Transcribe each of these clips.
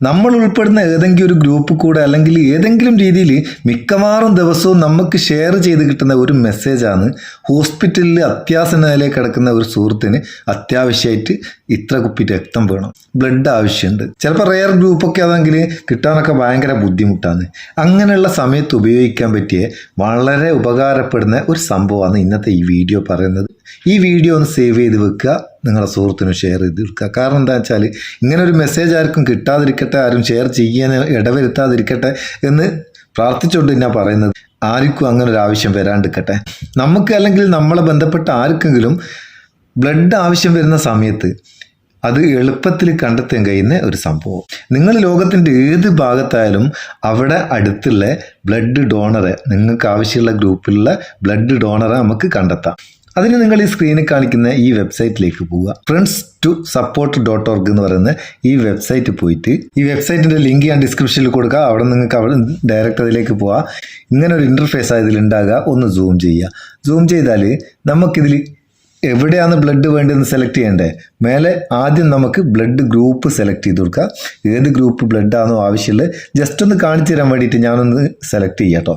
നമ്മൾ ഉൾപ്പെടുന്ന ഏതെങ്കിലും ഒരു ഗ്രൂപ്പ് കൂടെ അല്ലെങ്കിൽ ഏതെങ്കിലും രീതിയിൽ മിക്കവാറും ദിവസവും നമുക്ക് ഷെയർ ചെയ്ത് കിട്ടുന്ന ഒരു മെസ്സേജാണ് ഹോസ്പിറ്റലിൽ അത്യാസന്ന നിലയിൽ കിടക്കുന്ന ഒരു സുഹൃത്തിന് അത്യാവശ്യമായിട്ട് ഇത്ര കുപ്പി രക്തം വേണം, ബ്ലഡ് ആവശ്യമുണ്ട്. ചിലപ്പോൾ റെയർ ഗ്രൂപ്പൊക്കെ ആണെങ്കിൽ കിട്ടാനൊക്കെ ഭയങ്കര ബുദ്ധിമുട്ടാണ്. അങ്ങനെയുള്ള സമയത്ത് ഉപയോഗിക്കാൻ പറ്റിയ വളരെ ഉപകാരപ്പെടുന്ന ഒരു സംഭവമാണ് ഇന്നത്തെ ഈ വീഡിയോ പറയുന്നത്. ഈ വീഡിയോ ഒന്ന് സേവ് ചെയ്ത് വെക്കുക, നിങ്ങളുടെ സുഹൃത്തിനും ഷെയർ ചെയ്ത് വെക്കുക. കാരണം എന്താ വെച്ചാൽ ഇങ്ങനെ ഒരു മെസ്സേജ് ആർക്കും കിട്ടാതിരിക്കട്ടെ, ആരും ഷെയർ ചെയ്യാൻ ഇടവരുത്താതിരിക്കട്ടെ എന്ന് പ്രാർത്ഥിച്ചുകൊണ്ട് ഞാൻ പറയുന്നത്. ആർക്കും അങ്ങനെ ഒരു ആവശ്യം വരാണ്ടിരിക്കട്ടെ. നമുക്ക് അല്ലെങ്കിൽ നമ്മളെ ബന്ധപ്പെട്ട ആർക്കെങ്കിലും ബ്ലഡ് ആവശ്യം വരുന്ന സമയത്ത് അത് എളുപ്പത്തിൽ കണ്ടെത്താൻ കഴിയുന്ന ഒരു സംഭവം. നിങ്ങൾ ലോകത്തിൻ്റെ ഏത് ഭാഗത്തായാലും അവിടെ അടുത്തുള്ള ബ്ലഡ് ഡോണറെ, നിങ്ങൾക്ക് ആവശ്യമുള്ള ഗ്രൂപ്പിലുള്ള ബ്ലഡ് ഡോണറെ നമുക്ക് കണ്ടെത്താം. അതിന് നിങ്ങൾ ഈ സ്ക്രീനിൽ കാണിക്കുന്ന ഈ വെബ്സൈറ്റിലേക്ക് പോവുക. friends2support.org എന്ന് പറയുന്ന ഈ വെബ്സൈറ്റ് പോയിട്ട് ഈ വെബ്സൈറ്റിൻ്റെ ലിങ്ക് ഞാൻ ഡിസ്ക്രിപ്ഷനിൽ കൊടുക്കുക. അവിടെ നിങ്ങൾക്ക് അവിടെ ഡയറക്റ്റ് അതിലേക്ക് പോവാം. ഇങ്ങനെ ഒരു ഇൻ്റർഫേസ് ഇതിലുണ്ടാകുക. ഒന്ന് സൂം ചെയ്യുക. സൂം ചെയ്താൽ നമുക്കിതിൽ എവിടെയാണ് ബ്ലഡ് വേണ്ടതെന്ന് സെലക്ട് ചെയ്യണ്ടേ. മേലെ ആദ്യം നമുക്ക് ബ്ലഡ് ഗ്രൂപ്പ് സെലക്ട് ചെയ്ത് കൊടുക്കുക. ഏത് ഗ്രൂപ്പ് ബ്ലഡാണോ ആവശ്യമുള്ളത് ജസ്റ്റ് ഒന്ന് കാണിച്ചു തരാൻ വേണ്ടിയിട്ട് ഞാനൊന്ന് സെലക്ട് ചെയ്യാം കേട്ടോ.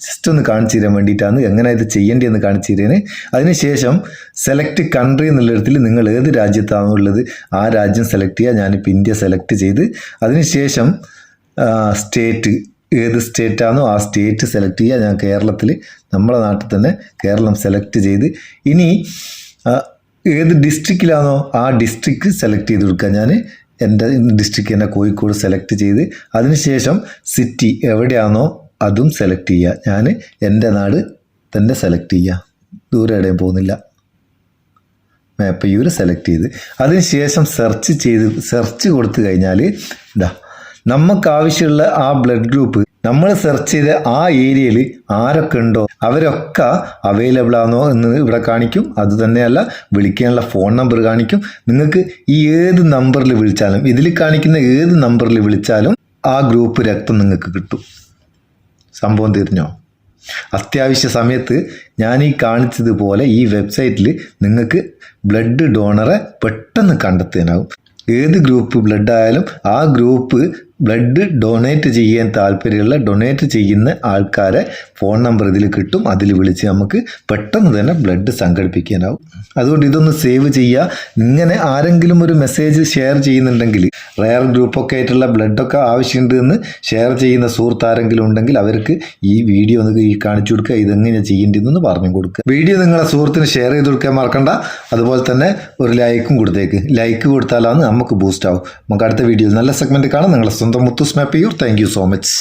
ജസ്റ്റ് ഒന്ന് കാണിച്ചു തരാൻ വേണ്ടിയിട്ടാണ് എങ്ങനെ ഇത് ചെയ്യേണ്ടതെന്ന് കാണിച്ചു തരുന്നത്. അതിനുശേഷം സെലക്ട് കൺട്രി എന്നുള്ളിടത്തിൽ നിങ്ങൾ ഏത് രാജ്യത്താണോ ഉള്ളത് ആ രാജ്യം സെലക്ട് ചെയ്യുക. ഞാനിപ്പോൾ ഇന്ത്യ സെലക്ട് ചെയ്ത് അതിനുശേഷം സ്റ്റേറ്റ്, ഏത് സ്റ്റേറ്റാണോ ആ സ്റ്റേറ്റ് സെലക്ട് ചെയ്യുക. ഞാൻ കേരളത്തിൽ, നമ്മുടെ നാട്ടിൽ തന്നെ കേരളം സെലക്ട് ചെയ്ത് ഇനി ഏത് ഡിസ്ട്രിക്റ്റിലാണോ ആ ഡിസ്ട്രിക്റ്റ് സെലക്ട് ചെയ്ത് കൊടുക്കുക. ഞാൻ എൻ്റെ ഡിസ്ട്രിക്റ്റ് തന്നെ കോഴിക്കോട് സെലക്ട് ചെയ്ത് അതിനുശേഷം സിറ്റി എവിടെയാണോ അതും സെലക്ട് ചെയ്യുക. ഞാൻ എൻ്റെ നാട് തന്നെ സെലക്ട് ചെയ്യുക, ദൂരെ എവിടെയും പോകുന്നില്ല. മാപ്പ് യൂര് സെലക്ട് ചെയ്ത് അതിനുശേഷം സെർച്ച് കൊടുത്തു കഴിഞ്ഞാൽ ഇതാ നമുക്ക് ആവശ്യമുള്ള ആ ബ്ലഡ് ഗ്രൂപ്പ് നമ്മൾ സെർച്ച് ചെയ്ത ആ ഏരിയയിൽ ആരൊക്കെ ഉണ്ടോ അവരൊക്കെ അവൈലബിൾ ആണോ എന്ന് ഇവിടെ കാണിക്കും. അതുതന്നെയല്ല വിളിക്കാനുള്ള ഫോൺ നമ്പർ കാണിക്കും. നിങ്ങൾക്ക് ഈ ഏത് നമ്പറിൽ വിളിച്ചാലും, ഇതിൽ കാണിക്കുന്ന ഏത് നമ്പറിൽ വിളിച്ചാലും ആ ഗ്രൂപ്പ് രക്തം നിങ്ങൾക്ക് കിട്ടും. സംഭവം തീർന്നോ? അത്യാവശ്യ സമയത്ത് ഞാൻ ഈ കാണിച്ചതുപോലെ ഈ വെബ്സൈറ്റിൽ നിങ്ങൾക്ക് ബ്ലഡ് ഡോണറെ പെട്ടെന്ന് കണ്ടെത്താനാവും. ഏത് ഗ്രൂപ്പ് ബ്ലഡ് ആയാലും ആ ഗ്രൂപ്പ് ബ്ലഡ് ഡൊണേറ്റ് ചെയ്യാൻ താല്പര്യമുള്ള, ഡൊണേറ്റ് ചെയ്യുന്ന ആൾക്കാരെ ഫോൺ നമ്പർ ഇതിൽ കിട്ടും. അതിൽ വിളിച്ച് നമുക്ക് പെട്ടെന്ന് തന്നെ ബ്ലഡ് സംഘടിപ്പിക്കാനാവും. അതുകൊണ്ട് ഇതൊന്ന് സേവ് ചെയ്യുക. ഇങ്ങനെ ആരെങ്കിലും ഒരു മെസ്സേജ് ഷെയർ ചെയ്യുന്നുണ്ടെങ്കിൽ, റെയർ ഗ്രൂപ്പൊക്കെ ആയിട്ടുള്ള ബ്ലഡൊക്കെ ആവശ്യമുണ്ട് എന്ന് ഷെയർ ചെയ്യുന്ന സുഹൃത്ത് ആരെങ്കിലും ഉണ്ടെങ്കിൽ അവർക്ക് ഈ വീഡിയോ ഒന്ന് ഈ കാണിച്ചു കൊടുക്കുക. ഇതെങ്ങനെ ചെയ്യേണ്ടതെന്ന് പറഞ്ഞു കൊടുക്കുക. വീഡിയോ നിങ്ങളെ സുഹൃത്തിന് ഷെയർ ചെയ്ത് കൊടുക്കാൻ മറക്കണ്ട. അതുപോലെ തന്നെ ഒരു ലൈക്കും കൊടുത്തേക്ക്. ലൈക്ക് കൊടുത്താലാണ് നമുക്ക് ബൂസ്റ്റ് ആവും. നമുക്ക് അടുത്ത വീഡിയോയിൽ നല്ല സെഗ്മെൻറ്റ് കാണാം. നിങ്ങളെ സ്വന്തം Muthus Mappiyur. Thank you so much.